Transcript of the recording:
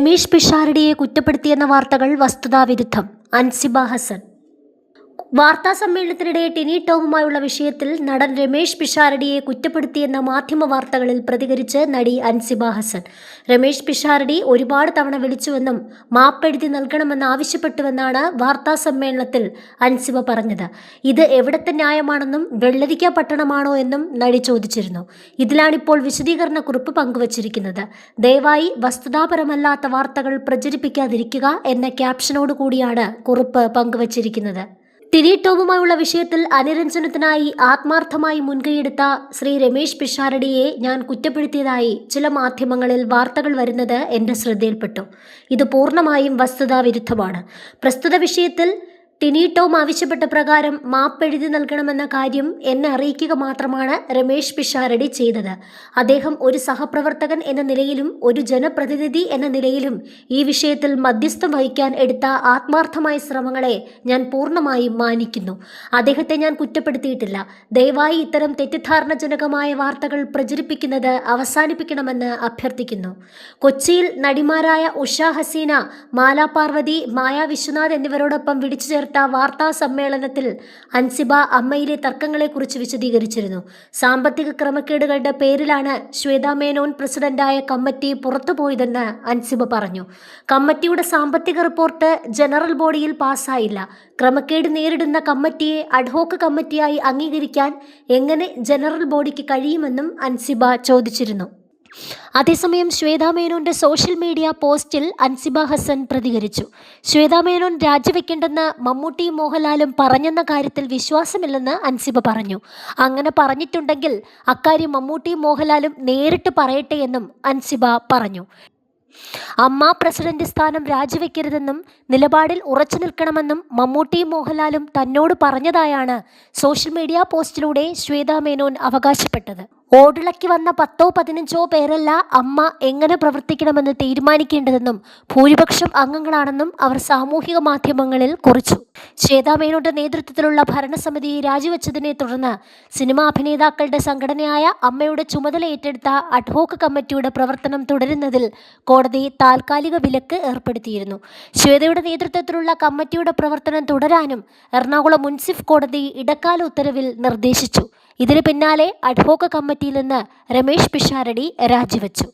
രമേശ് പിഷാരടിയെ കുറ്റപ്പെടുത്തിയെന്ന വാർത്തകൾ വസ്തുതാവിരുദ്ധം. അൻസിബ ഹസൻ. വാർത്താ സമ്മേളനത്തിനിടെ ടിനി ടോമുമായുള്ള വിഷയത്തിൽ നടൻ രമേശ് പിഷാരടിയെ കുറ്റപ്പെടുത്തിയെന്ന മാധ്യമ വാർത്തകളിൽ പ്രതികരിച്ച് നടി അൻസിബ ഹസൻ. രമേശ് പിഷാരടി ഒരുപാട് തവണ വിളിച്ചുവെന്നും മാപ്പെഴുതി നൽകണമെന്ന് ആവശ്യപ്പെട്ടുവെന്നാണ് വാർത്താ സമ്മേളനത്തിൽ അൻസിബ പറഞ്ഞത്. ഇത് എവിടത്തെ ന്യായമാണെന്നും വെള്ളരിക്ക പട്ടണമാണോ എന്നും നടി ചോദിച്ചിരുന്നു. ഇതിലാണിപ്പോൾ വിശദീകരണക്കുറിപ്പ് പങ്കുവച്ചിരിക്കുന്നത്. ദയവായി വസ്തുതാപരമല്ലാത്ത വാർത്തകൾ പ്രചരിപ്പിക്കാതിരിക്കുക എന്ന ക്യാപ്ഷനോട് കൂടിയാണ് കുറിപ്പ് പങ്കുവച്ചിരിക്കുന്നത്. ടിനി ടോമുമായുള്ള വിഷയത്തിൽ അനുരഞ്ജനത്തിനായി ആത്മാർത്ഥമായി മുൻകൈയെടുത്ത ശ്രീ രമേശ് പിഷാരടിയെ ഞാൻ കുറ്റപ്പെടുത്തിയതായി ചില മാധ്യമങ്ങളിൽ വാർത്തകൾ വരുന്നത് എൻ്റെ ശ്രദ്ധയിൽപ്പെട്ടു. ഇത് പൂർണ്ണമായും വസ്തുതാവിരുദ്ധമാണ്. പ്രസ്തുത വിഷയത്തിൽ ടിനി ടോം ആവശ്യപ്പെട്ട പ്രകാരം മാപ്പെഴുതി നൽകണമെന്ന കാര്യം എന്നെ അറിയിക്കുക മാത്രമാണ് രമേശ് പിഷാരടി ചെയ്തത്. അദ്ദേഹം ഒരു സഹപ്രവർത്തകൻ എന്ന നിലയിലും ഒരു ജനപ്രതിനിധി എന്ന നിലയിലും ഈ വിഷയത്തിൽ മധ്യസ്ഥം വഹിക്കാൻ എടുത്ത ആത്മാർത്ഥമായ ശ്രമങ്ങളെ ഞാൻ പൂർണ്ണമായും മാനിക്കുന്നു. അദ്ദേഹത്തെ ഞാൻ കുറ്റപ്പെടുത്തിയിട്ടില്ല. ദയവായി ഇത്തരം തെറ്റിദ്ധാരണജനകമായ വാർത്തകൾ പ്രചരിപ്പിക്കുന്നത് അവസാനിപ്പിക്കണമെന്ന് അഭ്യർത്ഥിക്കുന്നു. കൊച്ചിയിൽ നടിമാരായ ഉഷ ഹസീന, മാല പാർവതി, മായ വിശ്വനാഥ് എന്നിവരോടൊപ്പം വിളിച്ചു ചേർത്ത വാർത്താ സമ്മേളനത്തിൽ അൻസിബ അമ്മയിലെ തർക്കങ്ങളെക്കുറിച്ച് വിശദീകരിച്ചിരുന്നു. സാമ്പത്തിക ക്രമക്കേടുകളുടെ പേരിലാണ് ശ്വേതാ മേനോൻ പ്രസിഡന്റായ കമ്മിറ്റി പുറത്തുപോയതെന്ന് അൻസിബ പറഞ്ഞു. കമ്മിറ്റിയുടെ സാമ്പത്തിക റിപ്പോർട്ട് ജനറൽ ബോഡിയിൽ പാസ്സായില്ല. ക്രമക്കേട് നേരിടുന്ന കമ്മിറ്റിയെ അഡ്ഹോക്ക് കമ്മിറ്റിയായി അംഗീകരിക്കാൻ എങ്ങനെ ജനറൽ ബോഡിക്ക് കഴിയുമെന്നും അൻസിബ ചോദിച്ചിരുന്നു. അതേസമയം ശ്വേതാ മേനോന്റെ സോഷ്യൽ മീഡിയ പോസ്റ്റിൽ അൻസിബ ഹസൻ പ്രതികരിച്ചു. ശ്വേതാ മേനോൻ രാജിവെക്കേണ്ടെന്ന് മമ്മൂട്ടിയും മോഹൻലാലും പറഞ്ഞെന്ന കാര്യത്തിൽ വിശ്വാസമില്ലെന്ന് അൻസിബ പറഞ്ഞു. അങ്ങനെ പറഞ്ഞിട്ടുണ്ടെങ്കിൽ അക്കാര്യം മമ്മൂട്ടിയും മോഹൻലാലും നേരിട്ട് പറയട്ടെ എന്നും അൻസിബ പറഞ്ഞു. അമ്മ പ്രസിഡന്റ് സ്ഥാനം രാജിവെക്കരുതെന്നും നിലപാടിൽ ഉറച്ചു നിൽക്കണമെന്നും മമ്മൂട്ടിയും മോഹൻലാലും തന്നോട് പറഞ്ഞതായാണ് സോഷ്യൽ മീഡിയ പോസ്റ്റിലൂടെ ശ്വേതാ മേനോൻ അവകാശപ്പെട്ടത്. ഓടിളക്കി വന്ന 10-15 പേരല്ല അമ്മ എങ്ങനെ പ്രവർത്തിക്കണമെന്ന് തീരുമാനിക്കേണ്ടതെന്നും ഭൂരിപക്ഷം അംഗങ്ങളാണെന്നും അവർ സാമൂഹിക മാധ്യമങ്ങളിൽ കുറിച്ചു. ശ്വേതാ മേനോന്റെ നേതൃത്വത്തിലുള്ള ഭരണസമിതി രാജിവെച്ചതിനെ തുടർന്ന് സിനിമാ അഭിനേതാക്കളുടെ സംഘടനയായ അമ്മയുടെ ചുമതല ഏറ്റെടുത്ത അഡ്ഹോക്ക് കമ്മിറ്റിയുടെ പ്രവർത്തനം തുടരുന്നതിൽ കോടതി താൽക്കാലിക വിലക്ക് ഏർപ്പെടുത്തിയിരുന്നു. ശ്വേതയുടെ നേതൃത്വത്തിലുള്ള കമ്മിറ്റിയുടെ പ്രവർത്തനം തുടരാനും എറണാകുളം മുൻസിഫ് കോടതി ഇടക്കാല ഉത്തരവിൽ നിർദ്ദേശിച്ചു. ഇതിന് പിന്നാലെ അഡ്ഹോക്ക് കമ്മിറ്റിയിൽ നിന്ന് രമേശ് പിഷാരടി രാജിവെച്ചു.